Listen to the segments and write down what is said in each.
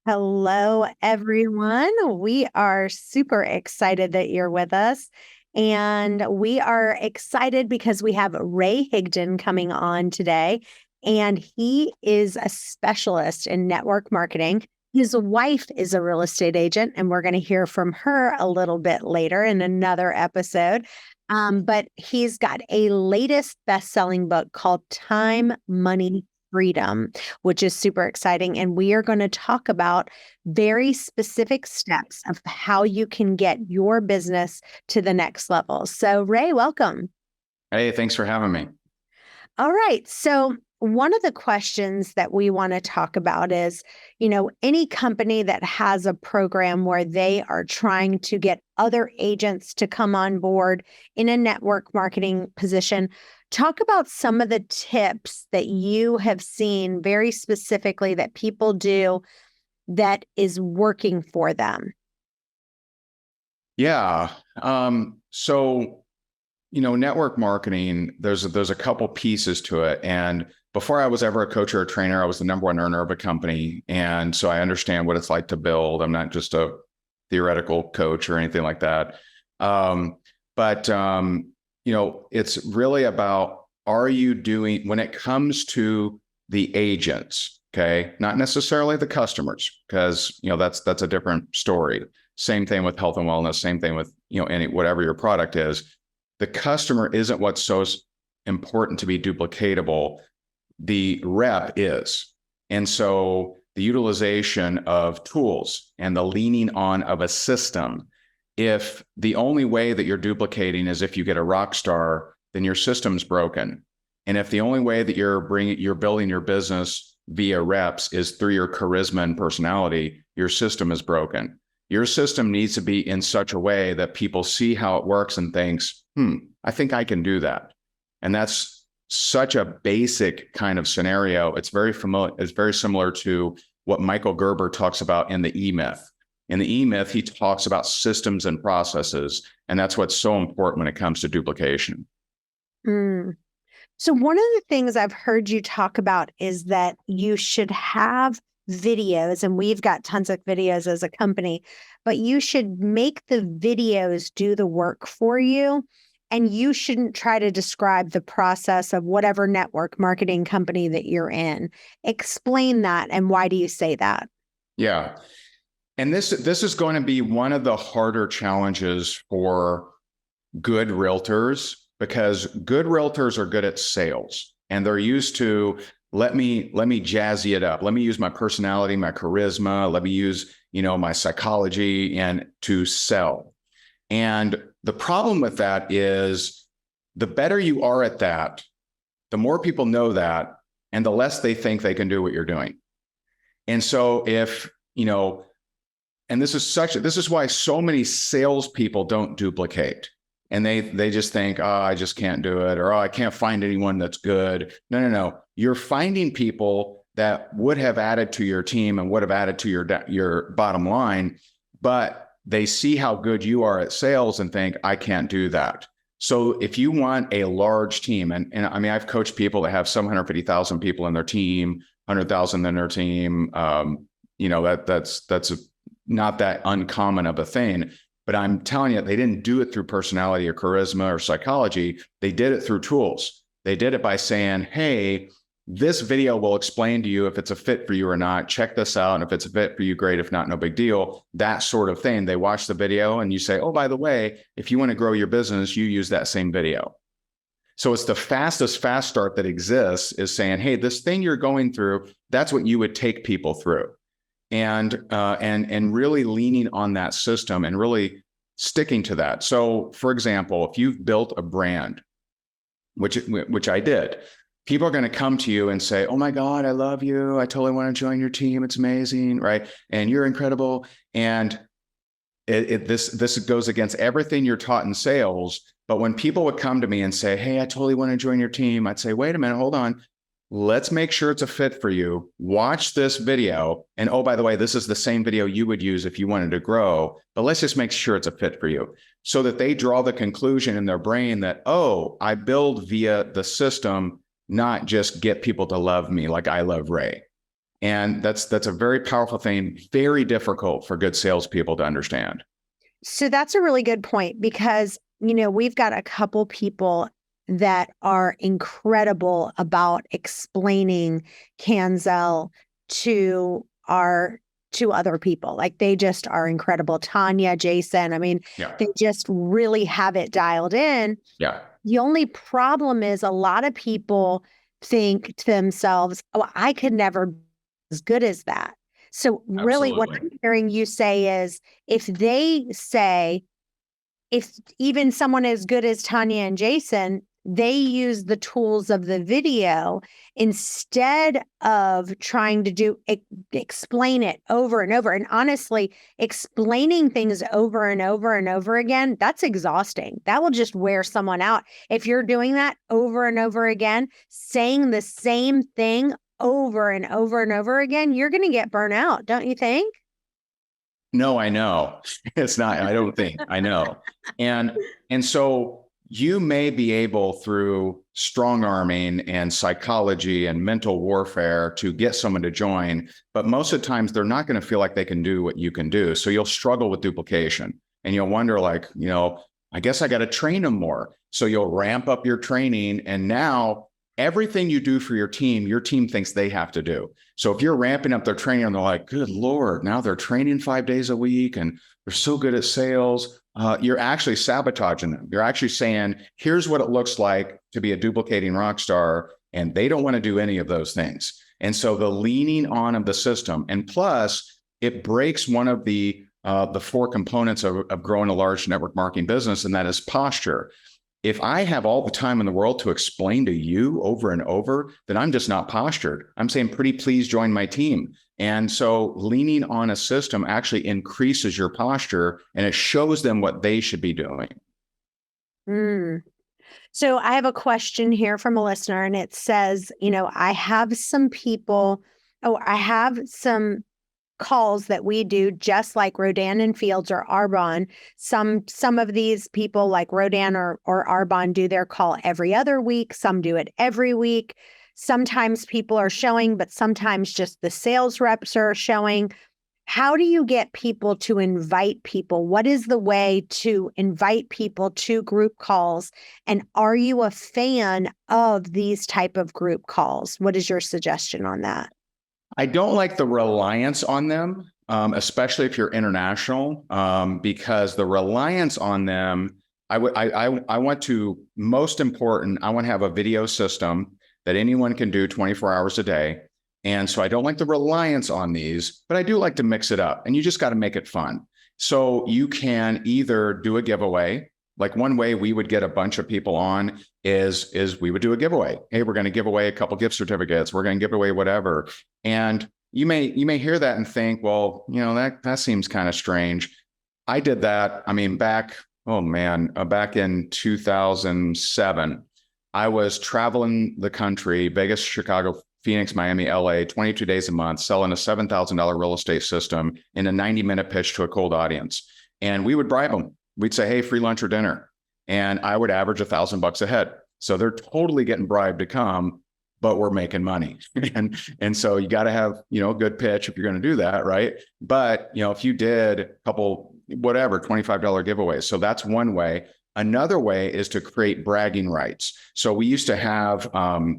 Hello, everyone. We are super excited that you're with us. And we are excited because we have Ray Higdon coming on today. And he is a specialist in network marketing. His wife is a real estate agent, and we're going to hear from her a little bit later in another episode. But he's got a latest best-selling book called Time, Money, Freedom, which is super exciting. And we are going to talk about very specific steps of how you can get your business to the next level. So, Ray, welcome. Hey, thanks for having me. All right. So, one of the questions that we want to talk about is, any company that has a program where they are trying to get other agents to come on board in a network marketing position, talk about some of the tips that you have seen very specifically that people do that is working for them. Yeah. Network marketing, there's a couple pieces to it. And before I was ever a coach or a trainer, I was the number one earner of a company. And so I understand what it's like to build. I'm not just a theoretical coach or anything like that. It's really about, are you doing, when it comes to the agents, okay, not necessarily the customers, because, that's a different story. Same thing with health and wellness, same thing with, whatever your product is. The customer isn't what's so important to be duplicatable. The rep is. And so the utilization of tools and the leaning on of a system, if the only way that you're duplicating is if you get a rock star, then your system's broken. And if the only way that you're building your business via reps is through your charisma and personality, your system is broken. Your system needs to be in such a way that people see how it works and thinks, I think I can do that. And that's such a basic kind of scenario. It's very familiar. It's very similar to what Michael Gerber talks about in the E-Myth. In the E-Myth, he talks about systems and processes, and that's what's so important when it comes to duplication. So one of the things I've heard you talk about is that you should have videos, and we've got tons of videos as a company, but you should make the videos do the work for you. And you shouldn't try to describe the process of whatever network marketing company that you're in. Explain that, and why do you say that? Yeah. And this is going to be one of the harder challenges for good realtors, because good realtors are good at sales, and they're used to, let me jazzy it up. Let me use my personality, my charisma. Let me use, my psychology and to sell. And the problem with that is, the better you are at that, the more people know that, and the less they think they can do what you're doing. And so if, and this is why so many salespeople don't duplicate. And they just think, I just can't do it, or I can't find anyone that's good. No. You're finding people that would have added to your team and would have added to your bottom line, but they see how good you are at sales and think, I can't do that. So if you want a large team, and I mean, I've coached people that have 750,000 people in their team, 100,000 in their team. That's not that uncommon of a thing. But I'm telling you, they didn't do it through personality or charisma or psychology. They did it through tools. They did it by saying, hey, this video will explain to you if it's a fit for you or not. Check this out. And if it's a fit for you, great. If not, no big deal. That sort of thing. They watch the video and you say, oh, by the way, if you want to grow your business, you use that same video. So it's the fastest fast start that exists, is saying, hey, this thing you're going through, that's what you would take people through. And really leaning on that system and really sticking to that. So for example, if you've built a brand, which I did, people are going to come to you and say, oh my God, I love you. I totally want to join your team. It's amazing, right? And you're incredible. And this goes against everything you're taught in sales. But when people would come to me and say, hey, I totally want to join your team, I'd say, wait a minute, hold on. Let's make sure it's a fit for you. Watch this video. And oh, by the way, this is the same video you would use if you wanted to grow, but let's just make sure it's a fit for you, so that they draw the conclusion in their brain that, oh, I build via the system, not just get people to love me like I love Ray. And that's a very powerful thing, very difficult for good salespeople to understand. So that's a really good point because, we've got a couple people that are incredible about explaining Canzel to other people. Like they just are incredible. Tanya, Jason, Yeah. they just really have it dialed in. Yeah. The only problem is a lot of people think to themselves, oh, I could never be as good as that. So really what Absolutely. I'm hearing you say is if even someone as good as Tanya and Jason, they use the tools of the video instead of trying to explain it over and over. And honestly, explaining things over and over and over again, that's exhausting. That will just wear someone out. If you're doing that over and over again, saying the same thing over and over and over again, you're going to get burnt out, don't you think? No, I know. It's not, I don't think. I know. And so you may be able through strong arming and psychology and mental warfare to get someone to join, but most of the times they're not going to feel like they can do what you can do. So you'll struggle with duplication and you'll wonder like, I guess I got to train them more. So you'll ramp up your training and now everything you do for your team thinks they have to do. So if you're ramping up their training and they're like, good Lord, now they're training 5 days a week and they're so good at sales, you're actually sabotaging them. You're actually saying, here's what it looks like to be a duplicating rock star. And they don't want to do any of those things. And so the leaning on of the system, and plus it breaks one of the 4 components of growing a large network marketing business, and that is posture. If I have all the time in the world to explain to you over and over, then I'm just not postured. I'm saying, pretty please join my team. And so leaning on a system actually increases your posture and it shows them what they should be doing. So I have a question here from a listener and it says, I have some calls that we do just like Rodan and Fields or Arbonne. Some of these people like Rodan or Arbonne do their call every other week. Some do it every week. Sometimes people are showing, but sometimes just the sales reps are showing. How do you get people to invite people? What is the way to invite people to group calls? And are you a fan of these type of group calls? What is your suggestion on that? I don't like the reliance on them, especially if you're international, because the reliance on them, I want to, most important, I want to have a video system that anyone can do 24 hours a day. And so I don't like the reliance on these, but I do like to mix it up and you just got to make it fun. So you can either do a giveaway. Like one way we would get a bunch of people on is we would do a giveaway. Hey, we're going to give away a couple gift certificates. We're going to give away whatever. And you may hear that and think, well, that seems kind of strange. I did that. Back in 2007, I was traveling the country, Vegas, Chicago, Phoenix, Miami, LA, 22 days a month, selling a $7,000 real estate system in a 90-minute pitch to a cold audience. And we would bribe them. We'd say, hey, free lunch or dinner. And I would average $1,000 a head. So they're totally getting bribed to come, but we're making money. and so you got to have, a good pitch if you're going to do that. Right. But, if you did a couple, whatever, $25 giveaways. So that's one way. Another way is to create bragging rights. So we used to have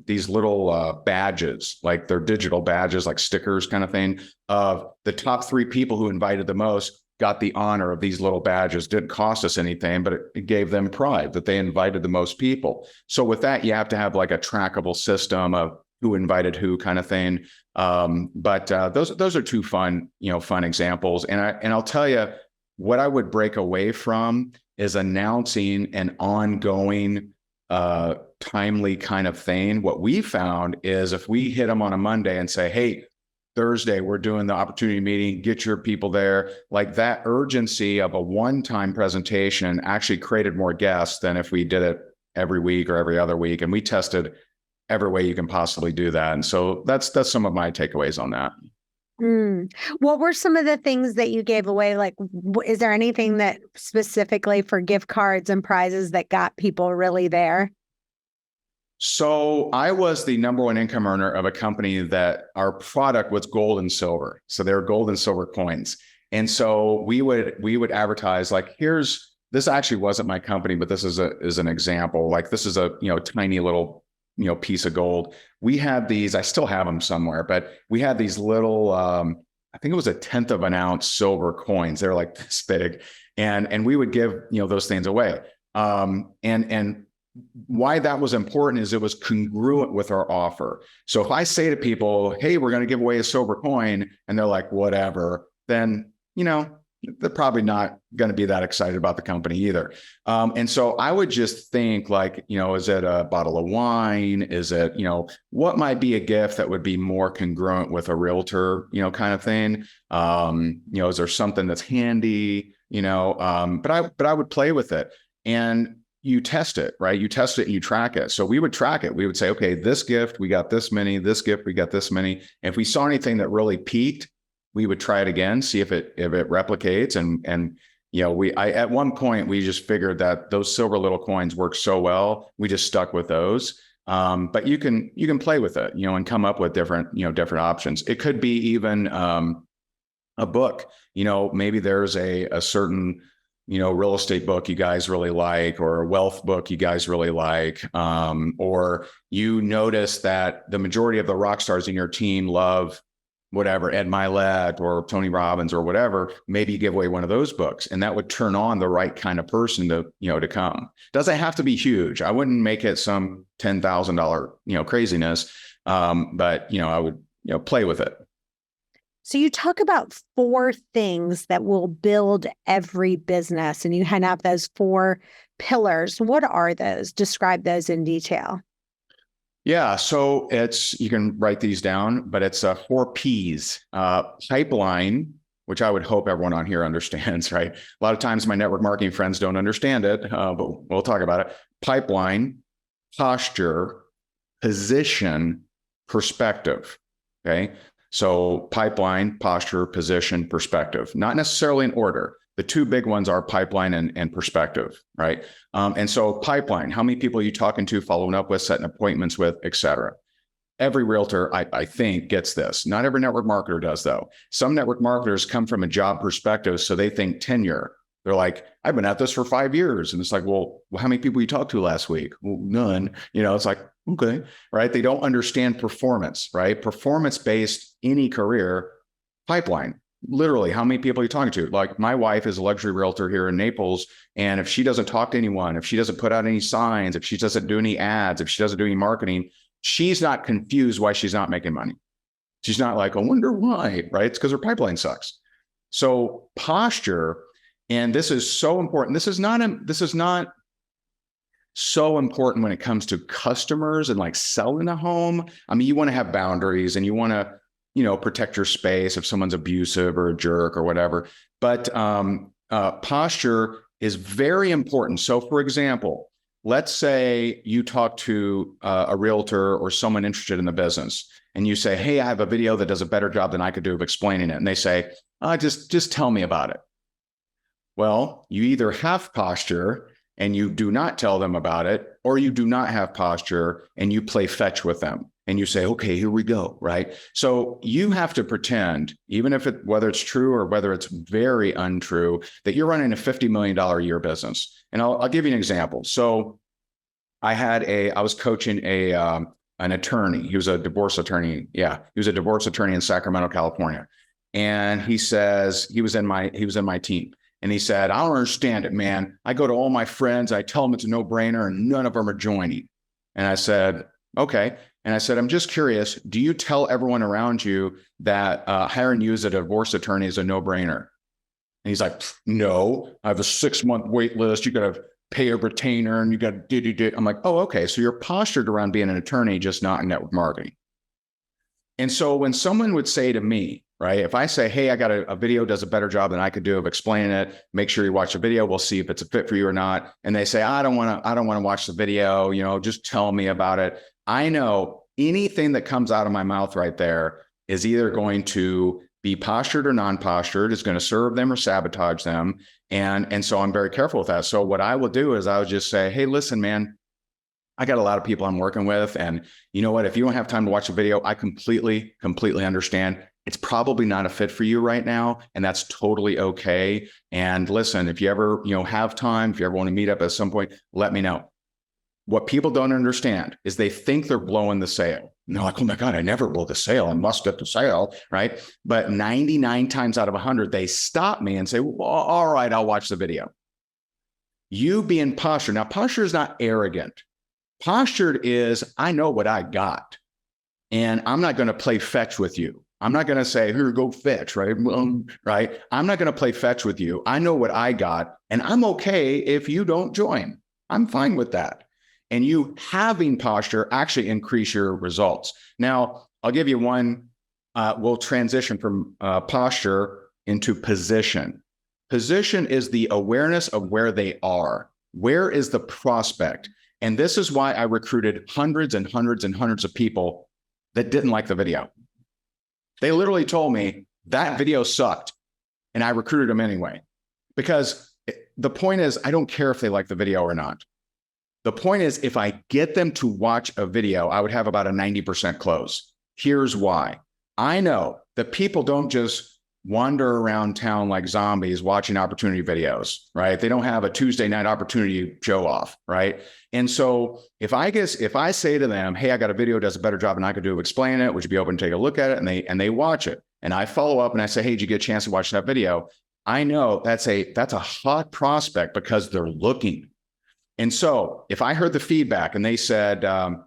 these little badges, like they're digital badges, like stickers kind of thing, of the top 3 people who invited the most got the honor of these little badges. Didn't cost us anything, but it gave them pride that they invited the most people. So with that, you have to have like a trackable system of who invited who kind of thing. But those are 2 fun examples. And I'll tell you what I would break away from is announcing an ongoing, timely kind of thing. What we found is if we hit them on a Monday and say, hey, Thursday, we're doing the opportunity meeting, get your people there. Like that urgency of a one-time presentation actually created more guests than if we did it every week or every other week. And we tested every way you can possibly do that. And so that's some of my takeaways on that. What were some of the things that you gave away? Like, is there anything that specifically for gift cards and prizes that got people really there? So I was the number one income earner of a company that our product was gold and silver. So they were gold and silver coins. And so we would advertise like, this actually wasn't my company, but this is an example. Like this is a, tiny little, piece of gold. We had these, I still have them somewhere, but we had these little, I think it was a 1/10 of an ounce silver coins. They're like this big. And we would give, those things away. And why that was important is it was congruent with our offer. So if I say to people, hey, we're going to give away a silver coin, and they're like, whatever, then, they're probably not going to be that excited about the company either. And so I would just think like, is it a bottle of wine? Is it, what might be a gift that would be more congruent with a realtor, kind of thing? Is there something that's handy, but I would play with it. And you test it, right? You test it and you track it. So we would track it. We would say, okay, this gift, we got this many, this gift, we got this many. And if we saw anything that really peaked, we would try it again, see if it replicates. And at one point we just figured that those silver little coins work so well, we just stuck with those. But you can play with it, and come up with different options. It could be even a book, maybe there's a certain real estate book you guys really like, or a wealth book you guys really like, or you notice that the majority of the rock stars in your team love whatever, Ed Milet or Tony Robbins or whatever. Maybe you give away one of those books, and that would turn on the right kind of person to come. Doesn't have to be huge. I wouldn't make it some $10,000 craziness, but I would play with it. So you talk about 4 things that will build every business, and you have those 4 pillars. What are those? Describe those in detail. Yeah, so you can write these down, but it's 4 P's. Pipeline, which I would hope everyone on here understands, right? A lot of times my network marketing friends don't understand it, but we'll talk about it. Pipeline, posture, position, perspective, okay? So pipeline, posture, position, perspective, not necessarily in order. The 2 big ones are pipeline and perspective, right? And so pipeline, how many people are you talking to, following up with, setting appointments with, et cetera? Every realtor, I think, gets this. Not every network marketer does, though. Some network marketers come from a job perspective, so they think tenure. They're like, I've been at this for 5 years. And it's like, well, how many people you talked to last week? Well, none. It's like, okay, right? They don't understand performance, right? Performance-based, any career, pipeline. Literally, how many people are you talking to? Like, my wife is a luxury realtor here in Naples. And if she doesn't talk to anyone, if she doesn't put out any signs, if she doesn't do any ads, if she doesn't do any marketing, she's not confused why she's not making money. She's not like, I wonder why, right? It's because her pipeline sucks. So posture, and this is so important. This is not so important when it comes to customers and like selling a home. I mean, you want to have boundaries and you want to, protect your space if someone's abusive or a jerk or whatever. But posture is very important. So for example, let's say you talk to a realtor or someone interested in the business, and you say, hey, I have a video that does a better job than I could do of explaining it. And they say, just tell me about it. Well, you either have posture and you do not tell them about it, or you do not have posture and you play fetch with them. And you say, okay, here we go, right? So you have to pretend, even if whether it's true or whether it's very untrue, that you're running a $50 million a year business. And I'll give you an example. So I was coaching an attorney. He was a divorce attorney. Yeah, he was a divorce attorney in Sacramento, California. And he says, he was in my team. And he said, I don't understand it, man. I go to all my friends, I tell them it's a no-brainer, and none of them are joining. And I said, okay. And I said, I'm just curious, do you tell everyone around you that hiring you as a divorce attorney is a no-brainer? And he's like, no, I have a 6-month wait list. You got to pay a retainer and you got to do. I'm like, oh, okay. So you're postured around being an attorney, just not in network marketing. And so when someone would say to me, right, if I say, hey, I got a video does a better job than I could do of explaining it, make sure you watch the video. We'll see if it's a fit for you or not. And they say, I don't want to watch the video, just tell me about it. I know anything that comes out of my mouth right there is either going to be postured or non-postured, is going to serve them or sabotage them. And so I'm very careful with that. So what I will do is I would just say, hey, listen, man, I got a lot of people I'm working with. And you know what? If you don't have time to watch a video, I completely understand. It's probably not a fit for you right now. And that's totally okay. And listen, if you ever, have time, if you ever want to meet up at some point, let me know. What people don't understand is they think they're blowing the sale. And they're like, oh my God, I never blow the sale. I must get the sale, right? But 99 times out of 100, they stop me and say, well, all right, I'll watch the video. You being postured. Now, posture is not arrogant. Postured is, I know what I got, and I'm not going to play fetch with you. I'm not going to say, here, go fetch, right? Right? I'm not going to play fetch with you. I know what I got, and I'm okay if you don't join. I'm fine with that. And you having posture actually increase your results. Now, I'll give you one. We'll transition from posture into position. Position is the awareness of where they are. Where is the prospect? And this is why I recruited hundreds and hundreds and hundreds of people that didn't like the video. They literally told me that video sucked, and I recruited them anyway. Because the point is, I don't care if they like the video or not. The point is, if I get them to watch a video, I would have about a 90% close. Here's why. I know that people don't just wander around town like zombies watching opportunity videos, right? They don't have a Tuesday night opportunity show off, right? And so if I say to them, hey, I got a video that does a better job than I could do explaining it, would you be open to take a look at it? And they watch it. And I follow up and I say, hey, did you get a chance to watch that video? I know that's a hot prospect because they're looking. And so if I heard the feedback and they said, oh,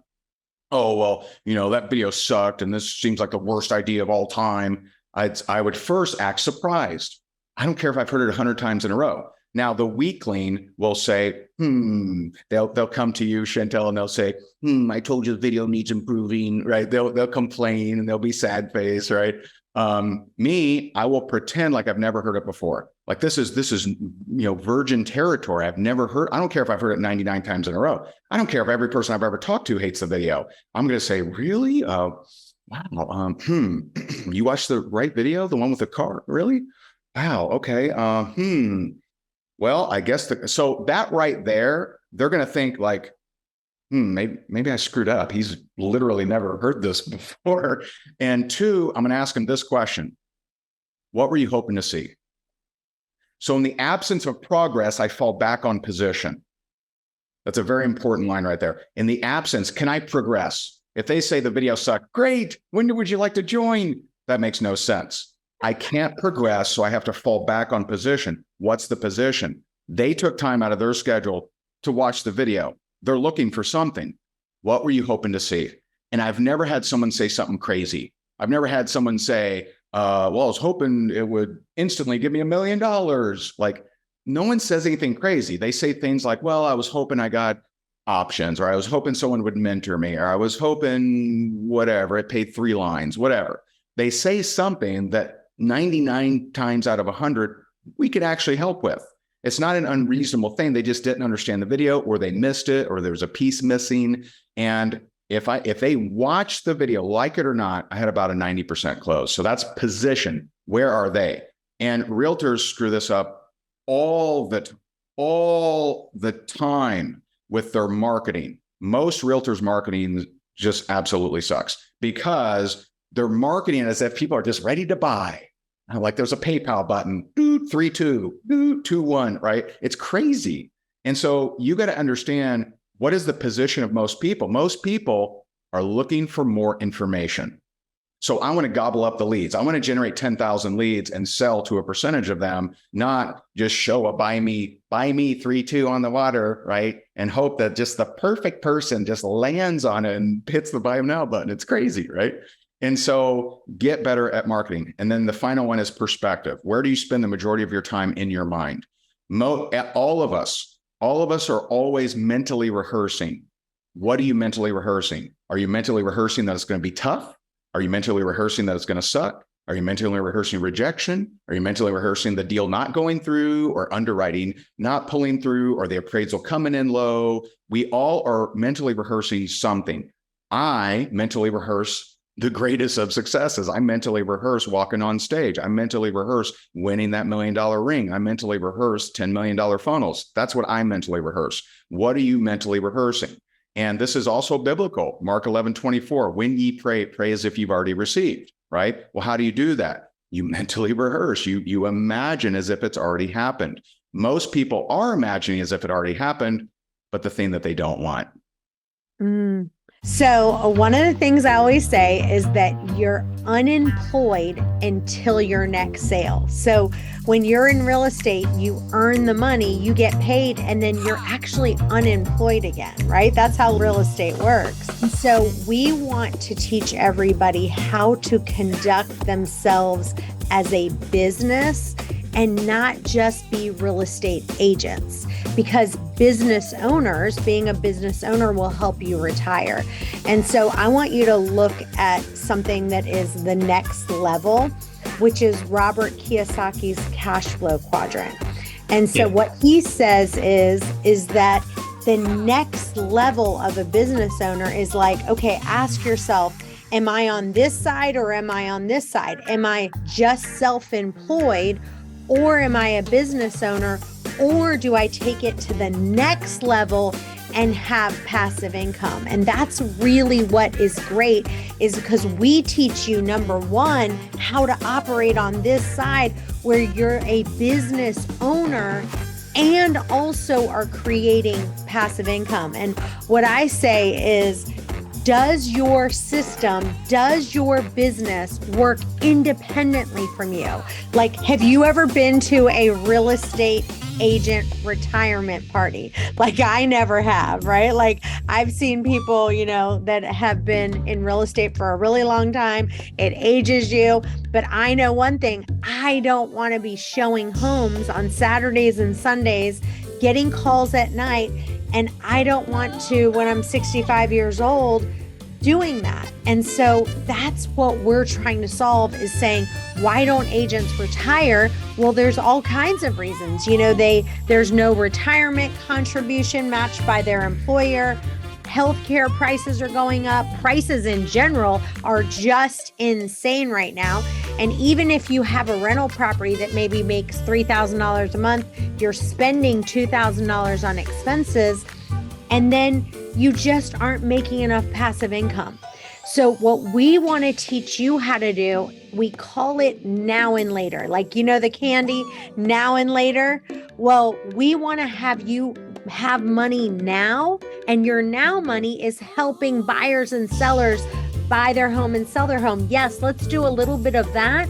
well, that video sucked and this seems like the worst idea of all time, I would first act surprised. I don't care if I've heard it 100 times in a row. Now, the weakling will say, they'll come to you, Chantel, and they'll say, I told you the video needs improving, right? They'll complain and they'll be sad face, right? Me, I will pretend like I've never heard it before. Like this is virgin territory. I've never heard. I don't care if I've heard it 99 times in a row. I don't care if every person I've ever talked to hates the video. I'm going to say, really? Wow. You watched the right video, the one with the car? Really? Wow. Okay. Well, I guess so that right there, they're going to think like, maybe I screwed up. He's literally never heard this before. And two, I'm going to ask him this question. What were you hoping to see? So in the absence of progress, I fall back on position. That's a very important line right there. In the absence, can I progress? If they say the video sucked, great. When would you like to join? That makes no sense. I can't progress, so I have to fall back on position. What's the position? They took time out of their schedule to watch the video. They're looking for something. What were you hoping to see? And I've never had someone say something crazy. I've never had someone say, well, I was hoping it would instantly give me $1 million. Like, no one says anything crazy. They say things like, well, I was hoping I got options, or I was hoping someone would mentor me, or I was hoping whatever, it paid 3 lines, whatever. They say something that 99 times out of 100, we could actually help with. It's not an unreasonable thing. They just didn't understand the video, or they missed it, or there was a piece missing. And if they watch the video, like it or not, I had about a 90% close. So that's position. Where are they? And realtors screw this up all the time with their marketing. Most realtors' marketing just absolutely sucks because they're marketing as if people are just ready to buy. Like there's a PayPal button, 3-2, 2-1, right? It's crazy. And so you got to understand, what is the position of most people? Most people are looking for more information. So I want to gobble up the leads. I want to generate 10,000 leads and sell to a percentage of them, not just show a buy me 3-2 on the water, right? And hope that just the perfect person just lands on it and hits the buy now button. It's crazy, right? And so get better at marketing. And then the final one is perspective. Where do you spend the majority of your time in your mind? All of us are always mentally rehearsing. What are you mentally rehearsing? Are you mentally rehearsing that it's going to be tough? Are you mentally rehearsing that it's going to suck? Are you mentally rehearsing rejection? Are you mentally rehearsing the deal not going through, or underwriting not pulling through, or the appraisal coming in low? We all are mentally rehearsing something. I mentally rehearse the greatest of successes. I mentally rehearse walking on stage. I mentally rehearse winning that $1 million ring. I mentally rehearse $10 million funnels. That's what I mentally rehearse. What are you mentally rehearsing? And this is also biblical. Mark 11:24, when ye pray, pray as if you've already received, right? Well, how do you do that? You mentally rehearse. You imagine as if it's already happened. Most people are imagining as if it already happened, but the thing that they don't want. So one of the things I always say is that you're unemployed until your next sale. So when you're in real estate, you earn the money, you get paid, and then you're actually unemployed again, right? That's how real estate works. And so we want to teach everybody how to conduct themselves as a business and not just be real estate agents, because business owners, being a business owner will help you retire. And so I want you to look at something that is the next level, which is Robert Kiyosaki's cash flow quadrant. And so what he says is that the next level of a business owner is like, okay, ask yourself, am I on this side or am I on this side? Am I just self-employed, or am I a business owner, or do I take it to the next level and have passive income? And that's really what is great, is because we teach you, number one, how to operate on this side where you're a business owner and also are creating passive income. And what I say is, does your system, does your business work independently from you? Like, have you ever been to a real estate agent retirement party? Like, I never have, right? Like, I've seen people, that have been in real estate for a really long time. It ages you. But I know one thing, I don't want to be showing homes on Saturdays and Sundays, getting calls at night. And I don't want to, when I'm 65 years old, doing that. And so that's what we're trying to solve, is saying, why don't agents retire? Well, there's all kinds of reasons. There's no retirement contribution matched by their employer. Healthcare prices are going up. Prices in general are just insane right now. And even if you have a rental property that maybe makes $3,000 a month, you're spending $2,000 on expenses, and then you just aren't making enough passive income. So what we want to teach you how to do, we call it now and later. Like, the candy, now and later. Well, we want to have you have money now, and your now money is helping buyers and sellers buy their home and sell their home. Yes, let's do a little bit of that,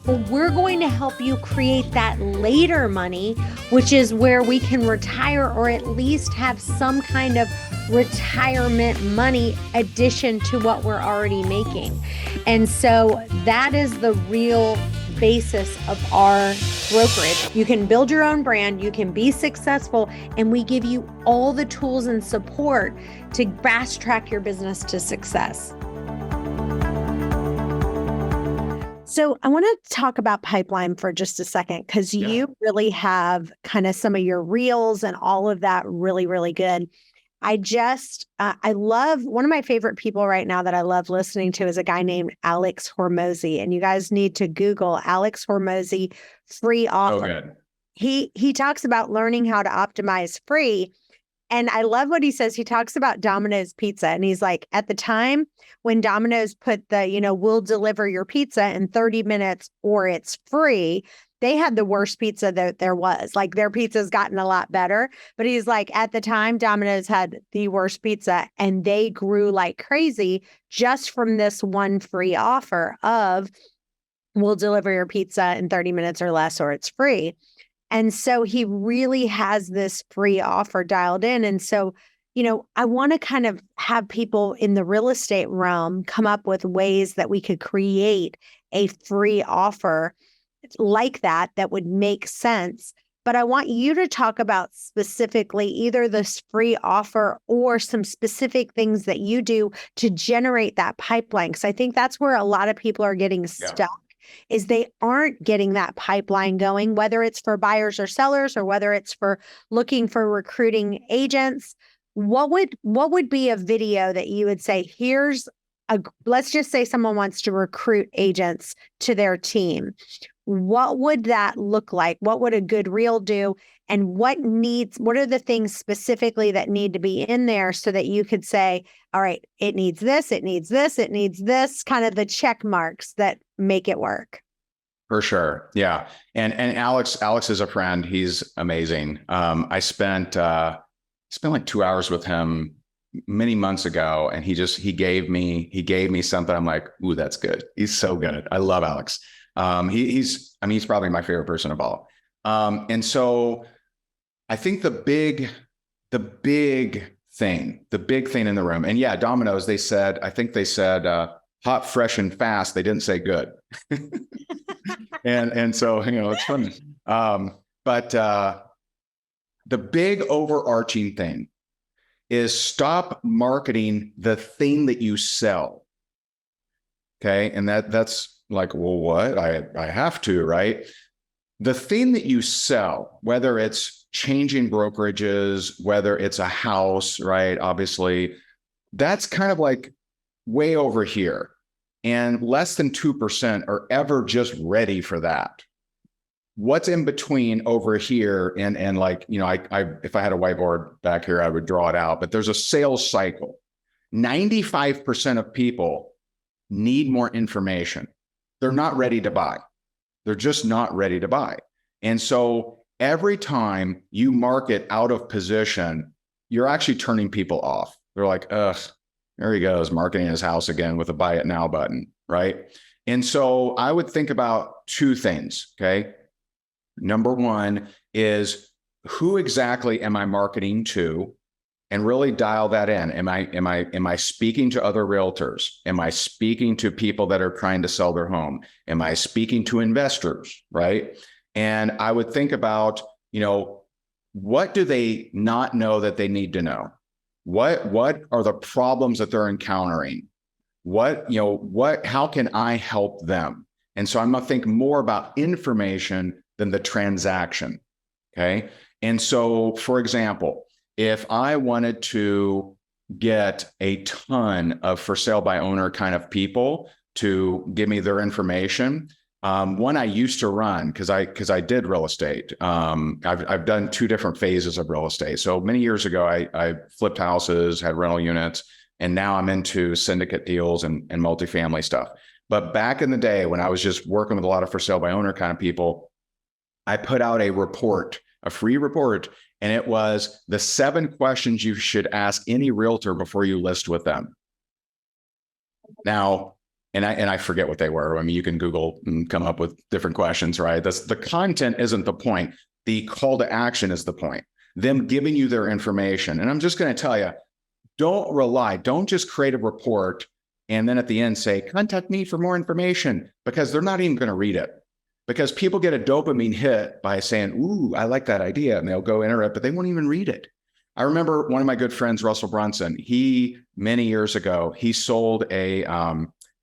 but we're going to help you create that later money, which is where we can retire, or at least have some kind of retirement money addition to what we're already making. And so that is the real basis of our brokerage. You can build your own brand, you can be successful, and we give you all the tools and support to fast track your business to success. So I want to talk about pipeline for just a second, because you really have kind of some of your reels and all of that really, really good. I love, one of my favorite people right now that I love listening to is a guy named Alex Hormozi. And you guys need to Google Alex Hormozi free offer. Oh, good. He talks about learning how to optimize free. And I love what he says. He talks about Domino's Pizza. And he's like, at the time when Domino's put the, we'll deliver your pizza in 30 minutes or it's free, they had the worst pizza that there was. Like, their pizza's gotten a lot better. But he's like, at the time, Domino's had the worst pizza, and they grew like crazy just from this one free offer of, we'll deliver your pizza in 30 minutes or less, or it's free. And so he really has this free offer dialed in. And so, I want to kind of have people in the real estate realm come up with ways that we could create a free offer like that would make sense. But I want you to talk about specifically either this free offer or some specific things that you do to generate that pipeline. Because I think that's where a lot of people are getting stuck, is they aren't getting that pipeline going, whether it's for buyers or sellers, or whether it's for looking for recruiting agents. What would be a video that you would say, let's just say someone wants to recruit agents to their team. what would that look like? What would a good reel do? And what are the things specifically that need to be in there so that you could say, all right, it needs this, it needs this, it needs this, kind of the check marks that make it work. For sure. Yeah. And Alex is a friend. He's amazing. I spent like 2 hours with him many months ago, and he gave me something. I'm like, ooh, that's good. He's so good. I love Alex. He's probably my favorite person of all. And so I think the big thing in the room, and yeah, Domino's, I think they said hot, fresh, and fast. They didn't say good. and so, it's fun. But the big overarching thing is stop marketing the thing that you sell. Okay. And that's like, well, what? I have to, right? The thing that you sell, whether it's changing brokerages, whether it's a house, right? Obviously, that's kind of like way over here. And less than 2% are ever just ready for that. What's in between over here and like, if I had a whiteboard back here, I would draw it out, but there's a sales cycle. 95% of people need more information. They're not ready to buy. They're just not ready to buy. And so every time you market out of position, you're actually turning people off. They're like, ugh, there he goes, marketing his house again with a buy it now button, right? And so I would think about two things, okay? Number one is, who exactly am I marketing to? And really dial that in. Am I speaking to other realtors? Am I speaking to people that are trying to sell their home? Am I speaking to investors, right? And I would think about, what do they not know that they need to know? What are the problems that they're encountering? How can I help them? And so I'm going to think more about information than the transaction. Okay. And so, for example, if I wanted to get a ton of for sale by owner kind of people to give me their information, one I used to run because I did real estate. I've done two different phases of real estate. So many years ago, I flipped houses, had rental units, and now I'm into syndicate deals and multifamily stuff. But back in the day when I was just working with a lot of for sale by owner kind of people, I put out a free report, and it was the 7 questions you should ask any realtor before you list with them. Now, and I forget what they were. I mean, you can Google and come up with different questions, right? The content isn't the point. The call to action is the point. Them giving you their information. And I'm just going to tell you, don't just create a report and then at the end say, contact me for more information, because they're not even going to read it. Because people get a dopamine hit by saying, ooh, I like that idea. And they'll go enter it, but they won't even read it. I remember one of my good friends, Russell Brunson, many years ago, he sold a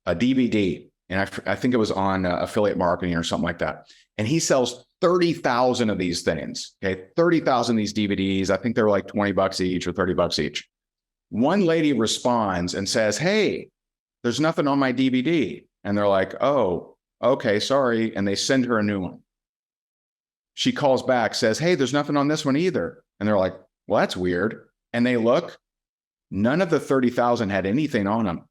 DVD, and I think it was on affiliate marketing or something like that. And he sells 30,000 of these things. Okay. 30,000 of these DVDs. I think they're like $20 each or $30 each. One lady responds and says, hey, there's nothing on my DVD. And they're like, oh, okay, sorry. And they send her a new one. She calls back, says, hey, there's nothing on this one either. And they're like, well, that's weird. And they look, none of the 30,000 had anything on them.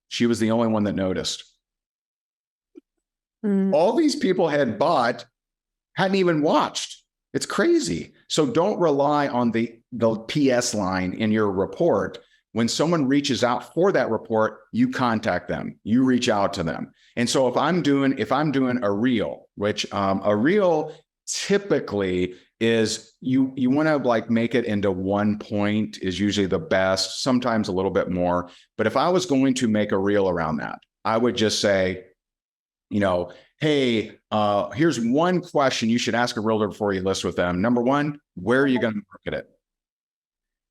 She was the only one that noticed. All these people hadn't even watched. It's crazy. So don't rely on the PS line in your report. When someone reaches out for that report, you contact them, you reach out to them. And so if I'm doing a reel, which a reel typically is you want to like make it into 1 point is usually the best, sometimes a little bit more. But if I was going to make a reel around that, I would just say, hey, here's one question you should ask a realtor before you list with them. Number one, where are you going to market it?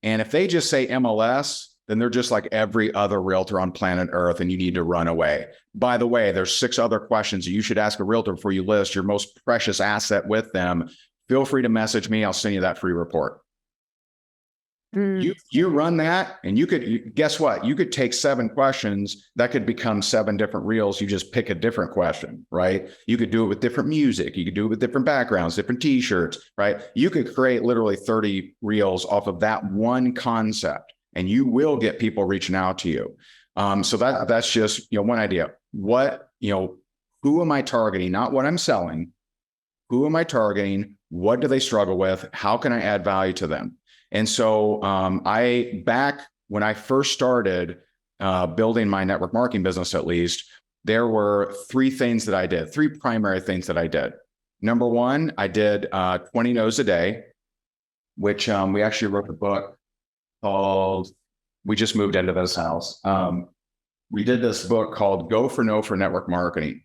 And if they just say MLS, then they're just like every other realtor on planet Earth, and you need to run away. By the way, there's 6 other questions you should ask a realtor before you list your most precious asset with them. Feel free to message me. I'll send you that free report. You run that, and guess what? You could take 7 questions that could become 7 different reels. You just pick a different question, right? You could do it with different music. You could do it with different backgrounds, different t-shirts, right? You could create literally 30 reels off of that one concept, and you will get people reaching out to you. So that's just, one idea. Who am I targeting? Not what I'm selling. Who am I targeting? What do they struggle with? How can I add value to them? And so back when I first started building my network marketing business, at least, there were 3 things that I did, 3 primary things that I did. Number 1, I did 20 no's a day, which we actually wrote a book called, we just moved into this house. We did this book called Go for No for Network Marketing.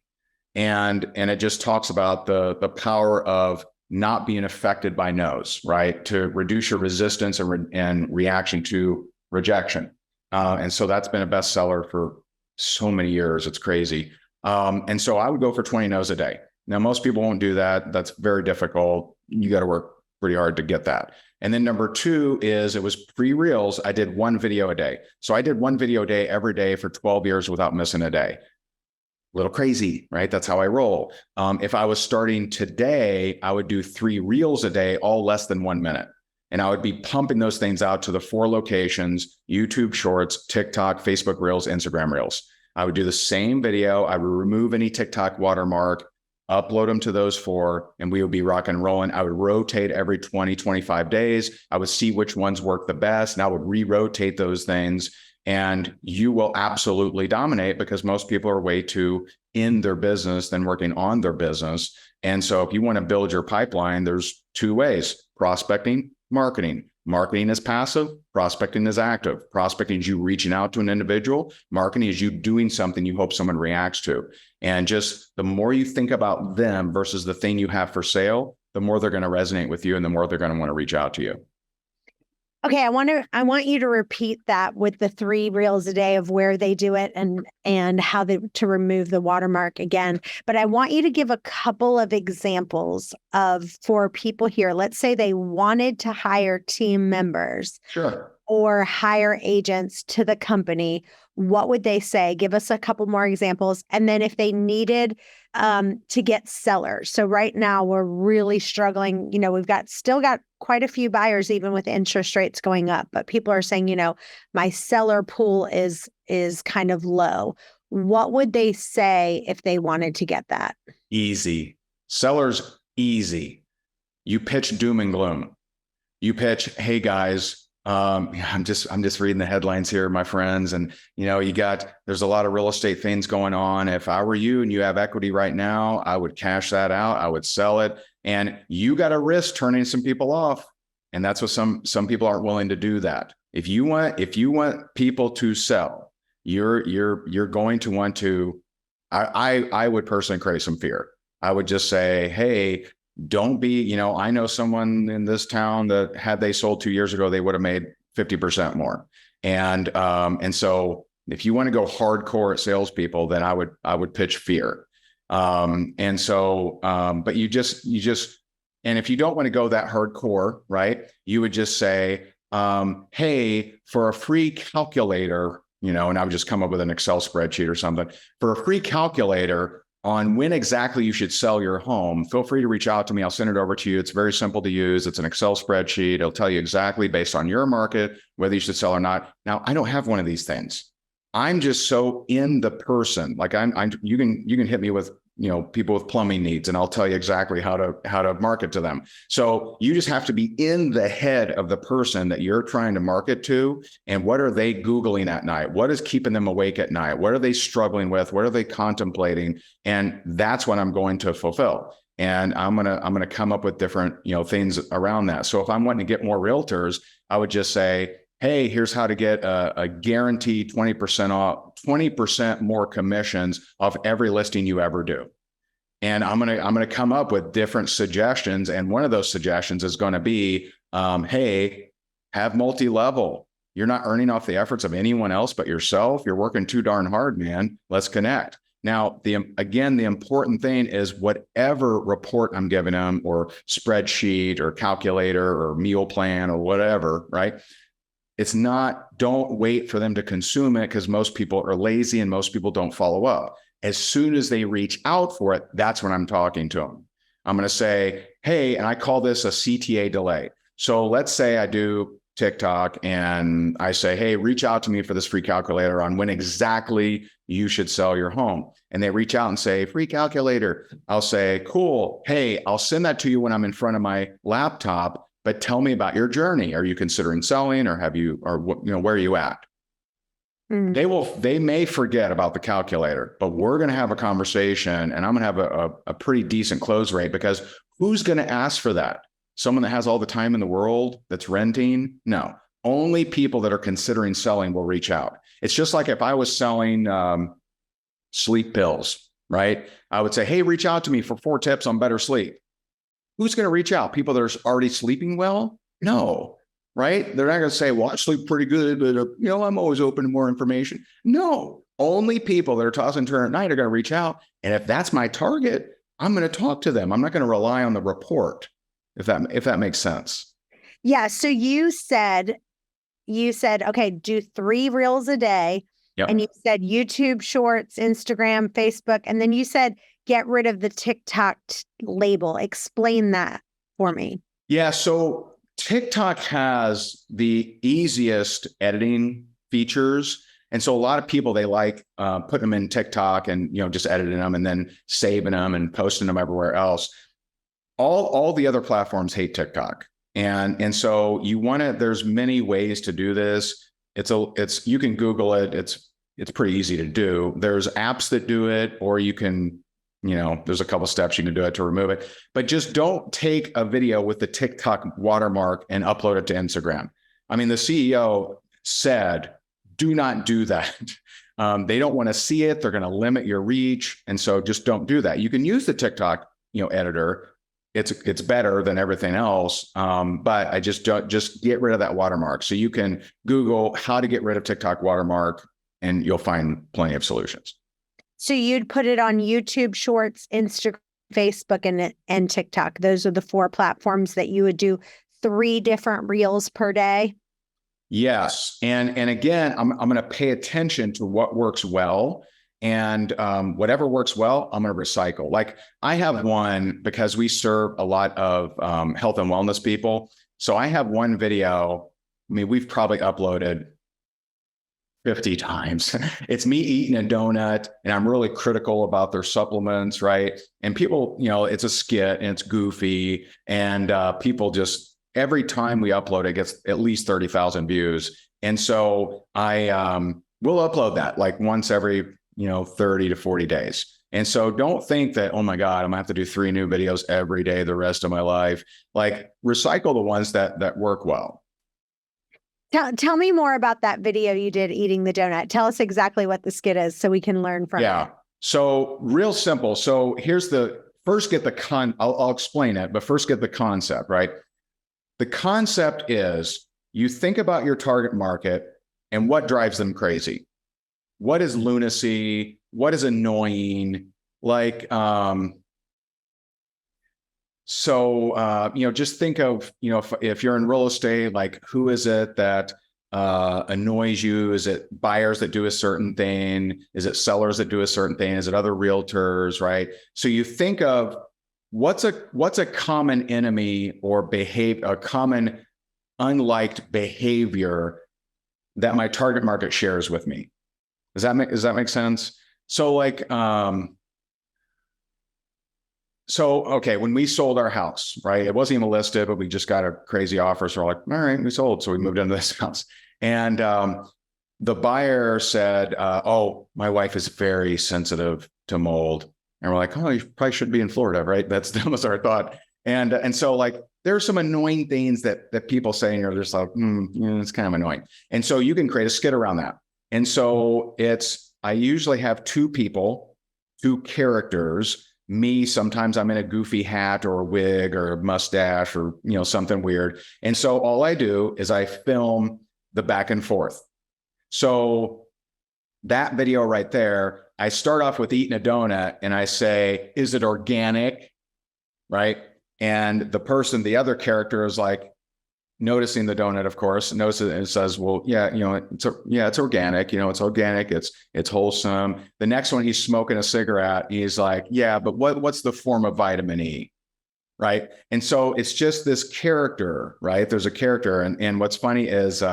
And it just talks about the power of not being affected by no's, right? To reduce your resistance and reaction to rejection. And so that's been a bestseller for so many years. It's crazy. And so I would go for 20 no's a day. Now, most people won't do that. That's very difficult. You got to work pretty hard to get that. And then number 2 is, it was pre-reels. I did 1 video a day. So I did 1 video a day every day for 12 years without missing a day. A little crazy, right? That's how I roll. If I was starting today, I would do 3 reels a day, all less than 1 minute. And I would be pumping those things out to the 4 locations: YouTube Shorts, TikTok, Facebook Reels, Instagram Reels. I would do the same video. I would remove any TikTok watermark, upload them to those 4, and we would be rock and rolling. I would rotate every 20, 25 days. I would see which ones work the best, and I would re-rotate those things. And you will absolutely dominate, because most people are way too in their business than working on their business. And so if you want to build your pipeline, there's 2 ways: prospecting, marketing. Marketing is passive, prospecting is active. Prospecting is you reaching out to an individual. Marketing is you doing something you hope someone reacts to. And just the more you think about them versus the thing you have for sale, the more they're going to resonate with you, and the more they're going to want to reach out to you. Okay, I want you to repeat that with the 3 reels a day of where they do it and how to remove the watermark again. But I want you to give a couple of examples for people here. Let's say they wanted to hire team members. Sure. Or hire agents to the company. What would they say? Give us a couple more examples. And then if they needed to get sellers. So right now we're really struggling. We've still got quite a few buyers, even with interest rates going up, but people are saying, my seller pool is kind of low. What would they say if they wanted to get that? Easy. Sellers, easy. You pitch doom and gloom. You pitch, hey guys, I'm just reading the headlines here, my friends. And, there's a lot of real estate things going on. If I were you and you have equity right now, I would cash that out. I would sell it. And you got to risk turning some people off. And that's what some people aren't willing to do that. If you want people to sell, you're going to want to, I would personally create some fear. I would just say, hey, don't be, I know someone in this town that had they sold 2 years ago, they would have made 50% more. And so if you want to go hardcore at salespeople, then I would pitch fear. But you just, and if you don't want to go that hardcore, right, you would just say, hey, for a free calculator, and I would just come up with an Excel spreadsheet or something. For a free calculator on when exactly you should sell your home, feel free to reach out to me. I'll send it over to you. It's very simple to use. It's an Excel spreadsheet. It'll tell you exactly based on your market whether you should sell or not. Now, I don't have one of these things. I'm just so in the person. Like you can hit me with people with plumbing needs, and I'll tell you exactly how to market to them. So you just have to be in the head of the person that you're trying to market to. And what are they Googling at night? What is keeping them awake at night? What are they struggling with? What are they contemplating? And that's what I'm going to fulfill. And I'm gonna come up with different things around that. So if I'm wanting to get more realtors, I would just say, hey, here's how to get a guaranteed 20% off, 20% more commissions off every listing you ever do. And I'm gonna come up with different suggestions. And one of those suggestions is going to be, hey, have multi-level. You're not earning off the efforts of anyone else but yourself. You're working too darn hard, man. Let's connect. Now, the important thing is whatever report I'm giving them, or spreadsheet or calculator or meal plan or whatever, right? It's not, don't wait for them to consume it because most people are lazy and most people don't follow up. As soon as they reach out for it, that's when I'm talking to them. I'm going to say, hey, and I call this a CTA delay. So let's say I do TikTok and I say, hey, reach out to me for this free calculator on when exactly you should sell your home. And they reach out and say, free calculator. I'll say, cool. Hey, I'll send that to you when I'm in front of my laptop. But tell me about your journey. Are you considering selling, or where are you at? They may forget about the calculator, but we're going to have a conversation and I'm going to have a pretty decent close rate, because who's going to ask for that? Someone that has all the time in the world that's renting? No, only people that are considering selling will reach out. It's just like if I was selling sleep pills, right? I would say, hey, reach out to me for 4 tips on better sleep. Who's going to reach out? People that are already sleeping well? No, right? They're not going to say, well, I sleep pretty good, but I'm always open to more information. No, only people that are tossing and turning at night are going to reach out. And if that's my target, I'm going to talk to them. I'm not going to rely on the report, if that makes sense. Yeah. So you said, okay, do 3 reels a day. Yep. And you said YouTube Shorts, Instagram, Facebook, and then you said get rid of the TikTok label. Explain that for me. Yeah. So TikTok has the easiest editing features. And so a lot of people, they like putting them in TikTok and, just editing them and then saving them and posting them everywhere else. All the other platforms hate TikTok. And so there's many ways to do this. You can Google it. It's pretty easy to do. There's apps that do it, or you can, there's a couple steps you can do it to remove it, but just don't take a video with the TikTok watermark and upload it to Instagram. I mean, the CEO said, do not do that. They don't want to see it. They're going to limit your reach. And so just don't do that. You can use the TikTok, editor. It's better than everything else. But I just get rid of that watermark. So you can Google how to get rid of TikTok watermark and you'll find plenty of solutions. So you'd put it on YouTube Shorts, Instagram, Facebook, and TikTok. Those are the 4 platforms that you would do 3 different reels per day. Yes. And again, I'm going to pay attention to what works well. And whatever works well, I'm going to recycle. Like I have one, because we serve a lot of health and wellness people. So I have one video. I mean, we've probably uploaded 50 times. It's me eating a donut and I'm really critical about their supplements, right? And people, it's a skit and it's goofy. And people just, every time we upload it gets at least 30,000 views. And so I will upload that like once every 30 to 40 days. And so don't think that, oh my God, I'm gonna have to do 3 new videos every day the rest of my life. Like recycle the ones that work well. Tell me more about that video you did eating the donut. Tell us exactly what the skit is so we can learn from it. Yeah. So real simple. So I'll explain it, but first get the concept, right? The concept is you think about your target market and what drives them crazy. What is lunacy? What is annoying? Just think of, if you're in real estate, like who is it that annoys you? Is it buyers that do a certain thing? Is it sellers that do a certain thing? Is it other realtors, right? So you think of what's a common enemy or a common unliked behavior that my target market shares with me. Does that make sense? So okay, when we sold our house, right? It wasn't even listed, but we just got a crazy offer. So we're like, all right, we sold. So we moved into this house. And the buyer said, oh, my wife is very sensitive to mold. And we're like, oh, you probably should be in Florida, right? That was our thought. And so there are some annoying things that people say, and you're just like, it's kind of annoying. And so you can create a skit around that. And so I usually have 2 characters. Me, sometimes I'm in a goofy hat or a wig or a mustache or, something weird. And so all I do is I film the back and forth. So that video right there, I start off with eating a donut and I say, is it organic? Right. And the other character is like, noticing the donut, of course, notices it says, well, yeah, it's organic, it's organic, it's wholesome. The next one, he's smoking a cigarette. He's like, yeah, but what's the form of vitamin E? Right. And so it's just this character, right? There's a character. And what's funny is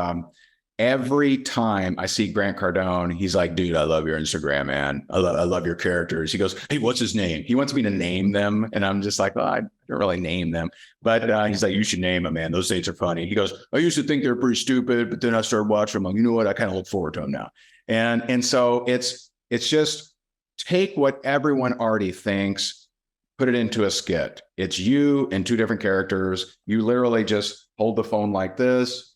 every time I see Grant Cardone, he's like, dude, I love your Instagram, man. I love your characters. He goes, hey, what's his name? He wants me to name them. And I'm just like, oh, I don't really name them. But he's like, you should name them, man. Those dates are funny. He goes, I used to think they're pretty stupid, but then I started watching them. Like, you know what? I kind of look forward to them now. And so it's just take what everyone already thinks, put it into a skit. It's you and two different characters. You literally just hold the phone like this,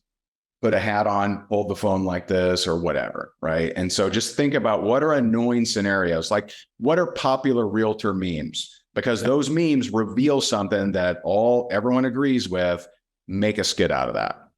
put a hat on, hold the phone like this or whatever, right? And so just think about what are annoying scenarios, like what are popular realtor memes? Because those memes reveal something that everyone agrees with, make a skit out of that.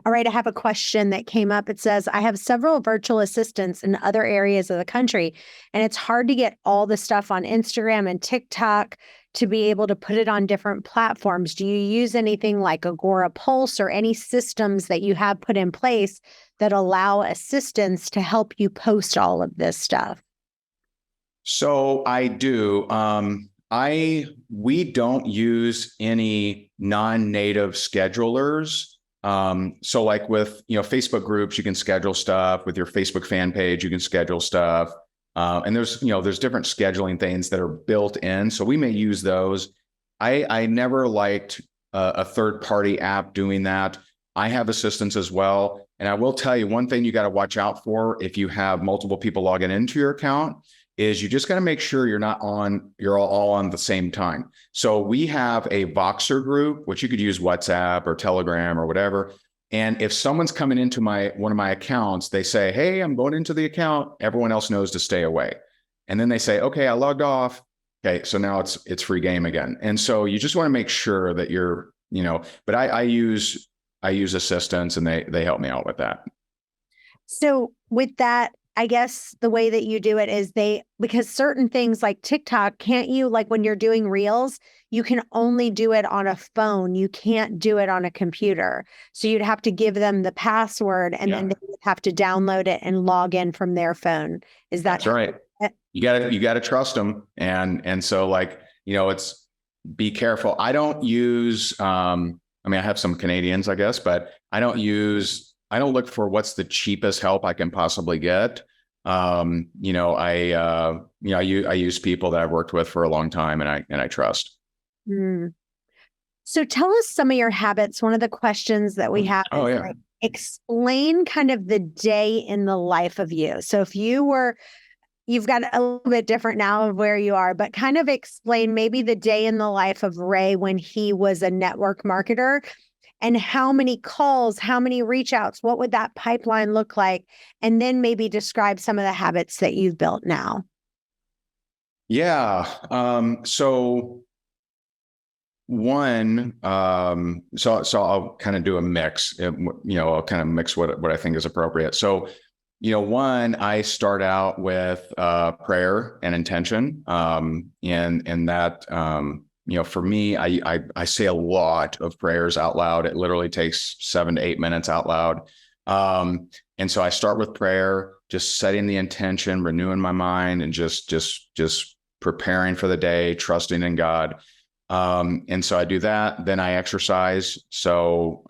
All right, I have a question that came up. It says, I have several virtual assistants in other areas of the country, and it's hard to get all the stuff on Instagram and TikTok to be able to put it on different platforms. Do you use anything like Agora Pulse or any systems that you have put in place that allow assistants to help you post all of this stuff? So I do. We don't use any non-native schedulers. So like with, Facebook groups, you can schedule stuff. With your Facebook fan page, you can schedule stuff. And there's different scheduling things that are built in. So we may use those. I never liked a third-party app doing that. I have assistants as well. And I will tell you one thing you got to watch out for if you have multiple people logging into your account is you just got to make sure you're all on the same time. So we have a Voxer group, which you could use WhatsApp or Telegram or whatever. And if someone's coming into one of my accounts, they say, hey, I'm going into the account. Everyone else knows to stay away. And then they say, okay, I logged off. Okay, so now it's free game again. And so you just want to make sure that you're, but I use assistants and they help me out with that. So with that, I guess the way that you do it is because certain things like TikTok, can't you, like when you're doing reels, you can only do it on a phone. You can't do it on a computer. So you'd have to give them the password and then they would have to download it and log in from their phone. Is that That's right? You got to trust them. And so it's be careful. I don't use, I have some Canadians, I guess, but I don't look for what's the cheapest help I can possibly get. I use people that I've worked with for a long time and I trust. So tell us some of your habits. One of the questions that we have is like, explain kind of the day in the life of you. So if you've got a little bit different now of where you are, but kind of explain maybe the day in the life of Ray when he was a network marketer. And how many calls, how many reach outs, what would that pipeline look like? And then maybe describe some of the habits that you've built now. Yeah. So I'll kind of do a mix, I'll kind of mix what I think is appropriate. So, one, I start out with prayer and intention. And that, for me, I say a lot of prayers out loud. It literally takes 7 to 8 minutes out loud. And so I start with prayer, just setting the intention, renewing my mind, and just preparing for the day, trusting in God. And so I do that. Then I exercise. So,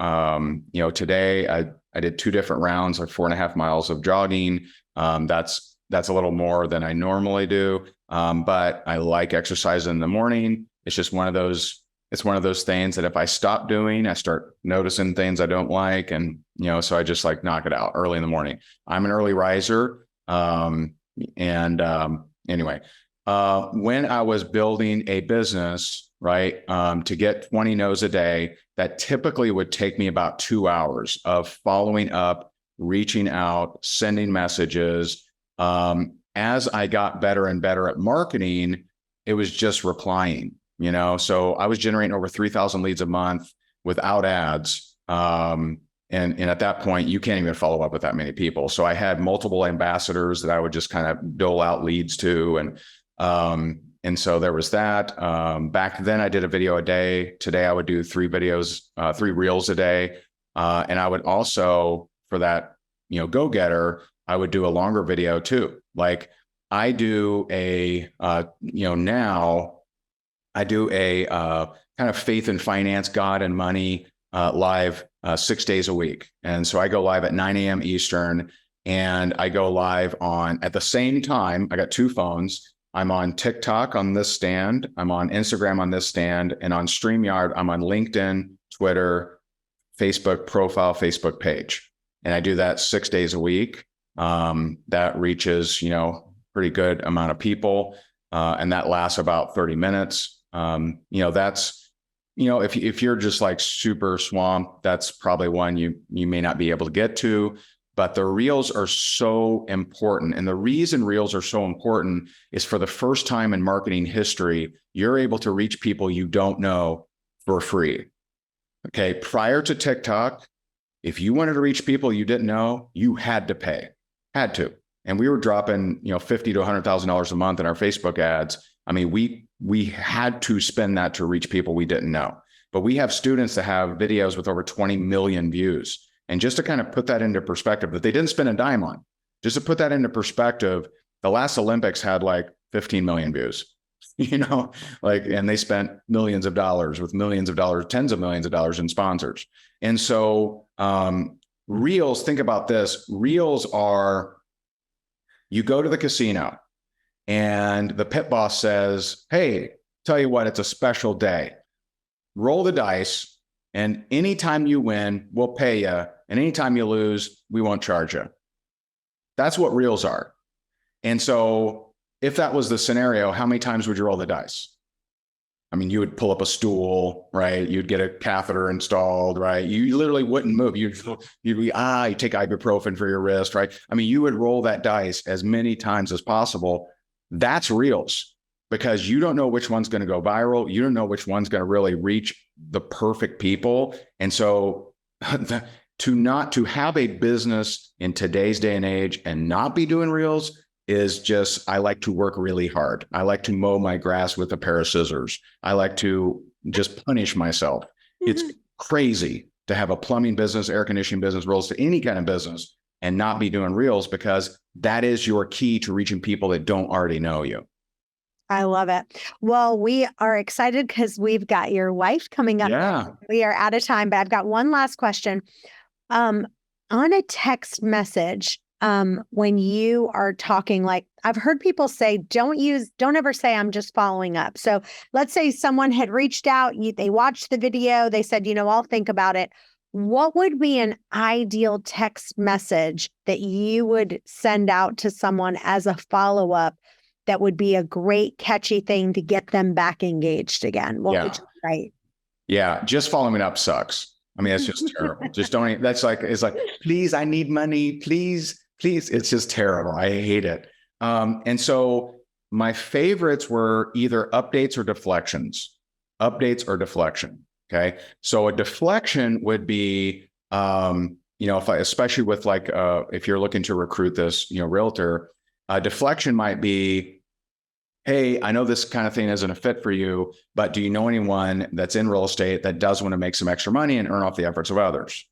today I did 2 different rounds, like 4.5 miles of jogging. That's a little more than I normally do. But I like exercising in the morning. It's just one of those things that if I stop doing, I start noticing things I don't like. And, so I just like knock it out early in the morning. I'm an early riser. Anyway, when I was building a business, right, to get 20 no's a day, that typically would take me about 2 hours of following up, reaching out, sending messages. As I got better and better at marketing, it was just replying. So I was generating over 3,000 leads a month without ads. And at that point, you can't even follow up with that many people. So I had multiple ambassadors that I would just kind of dole out leads to. And And so there was that. Back then I did a video a day. Today I would do 3 reels a day. And I would also, for that, go-getter, I would do a longer video too. Like I do now I do a kind of faith and finance, God and money live 6 days a week. And so I go live at 9 a.m. Eastern, and I go live at the same time. I got 2 phones. I'm on TikTok on this stand. I'm on Instagram on this stand. And on StreamYard, I'm on LinkedIn, Twitter, Facebook profile, Facebook page. And I do that 6 days a week. That reaches, pretty good amount of people. And that lasts about 30 minutes. That's, if you're just like super swamped, that's probably one you may not be able to get to. But the reels are so important. And the reason reels are so important is for the first time in marketing history, you're able to reach people you don't know for free. Okay. Prior to TikTok, if you wanted to reach people you didn't know, you had to pay, had to. And we were dropping, $50,000 to $100,000 a month in our Facebook ads. I mean, we had to spend that to reach people we didn't know. But we have students that have videos with over 20 million views. And just to kind of put that into perspective, that they didn't spend a dime on, just to put that into perspective, the last Olympics had like 15 million views, and they spent millions of dollars with millions of dollars, tens of millions of dollars in sponsors. And so reels, think about this. Reels are, you go to the casino and the pit boss says, hey, tell you what, it's a special day. Roll the dice, and anytime you win, we'll pay you. And anytime you lose, we won't charge you. That's what reels are. And so if that was the scenario, how many times would you roll the dice? I mean, you would pull up a stool, right? You'd get a catheter installed, right? You literally wouldn't move. You'd take ibuprofen for your wrist, right? I mean, you would roll that dice as many times as possible. That's reels, because you don't know which one's going to go viral. You don't know which one's going to really reach the perfect people. And so to have a business in today's day and age and not be doing reels is just, I like to work really hard. I like to mow my grass with a pair of scissors. I like to just punish myself. It's crazy to have a plumbing business, air conditioning business, real estate, any kind of business, and not be doing reels, because that is your key to reaching people that don't already know you. I love it. Well, we are excited because we've got your wife coming up. Yeah. We are out of time, but I've got one last question. On a text message, when you are talking, like I've heard people say, don't ever say I'm just following up. So let's say someone had reached out, they watched the video, they said, I'll think about it. What would be an ideal text message that you would send out to someone as a follow-up that would be a great catchy thing to get them back engaged again? What would you write? Yeah. Just following up sucks. I mean, it's just terrible. Just don't, it's like, please, I need money. Please. It's just terrible. I hate it. And so my favorites were either updates or deflections. Okay. So a deflection would be, especially with if you're looking to recruit this, realtor, a deflection might be, hey, I know this kind of thing isn't a fit for you, but do you know anyone that's in real estate that does want to make some extra money and earn off the efforts of others?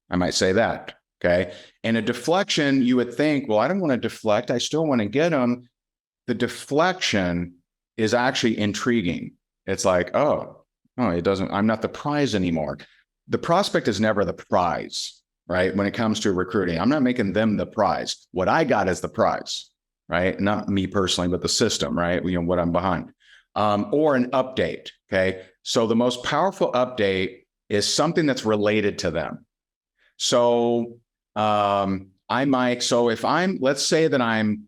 I might say that. Okay. And a deflection, you would think, well, I don't want to deflect. I still want to get them. The deflection is actually intriguing. It's like, oh, it doesn't, I'm not the prize anymore. The prospect is never the prize, right? When it comes to recruiting, I'm not making them the prize. What I got is the prize, right? Not me personally, but the system, right? What I'm behind. Or an update. Okay. So the most powerful update is something that's related to them. So if let's say that I'm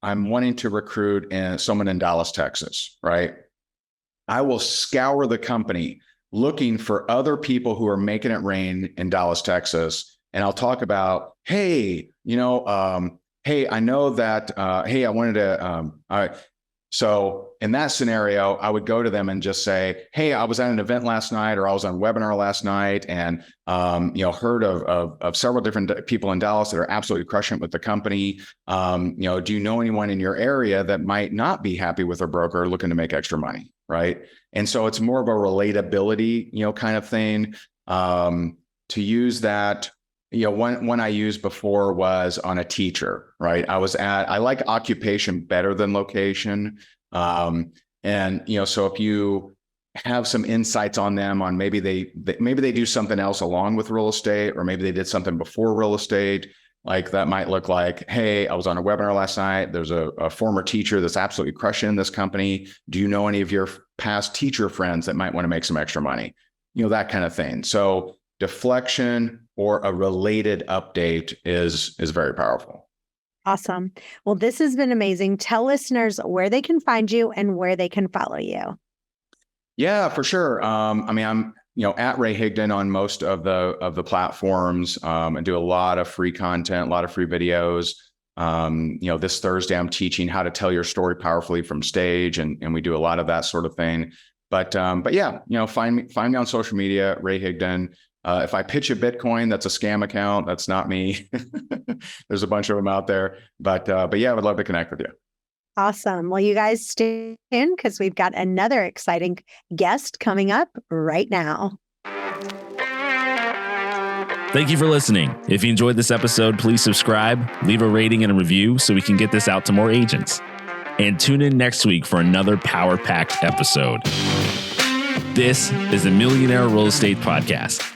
wanting to recruit someone in Dallas, Texas, right? I will scour the company looking for other people who are making it rain in Dallas, Texas. And I'll talk about, hey, I know that, hey, I wanted to, So in that scenario, I would go to them and just say, hey, I was at an event last night, or I was on a webinar last night, and heard of several different people in Dallas that are absolutely crushing it with the company. Do you know anyone in your area that might not be happy with their broker looking to make extra money? Right. And so it's more of a relatability, kind of thing. To use that, one I used before was on a teacher, right? I like occupation better than location. So if you have some insights on them on maybe they do something else along with real estate, or maybe they did something before real estate, like that might look like, hey, I was on a webinar last night. There's a former teacher that's absolutely crushing this company. Do you know any of your past teacher friends that might want to make some extra money? That kind of thing. So deflection or a related update is very powerful. Awesome. Well, this has been amazing. Tell listeners where they can find you and where they can follow you. Yeah, for sure. I'm at Ray Higdon on most of the platforms, and do a lot of free content, a lot of free videos. This Thursday I'm teaching how to tell your story powerfully from stage, and we do a lot of that sort of thing. But yeah, find me on social media, Ray Higdon. If I pitch a Bitcoin, that's a scam account. That's not me. There's a bunch of them out there. But yeah, I would love to connect with you. Awesome. Well, you guys stay tuned because we've got another exciting guest coming up right now. Thank you for listening. If you enjoyed this episode, please subscribe, leave a rating and a review so we can get this out to more agents. And tune in next week for another power-packed episode. This is the Millionaire Real Estate Podcast.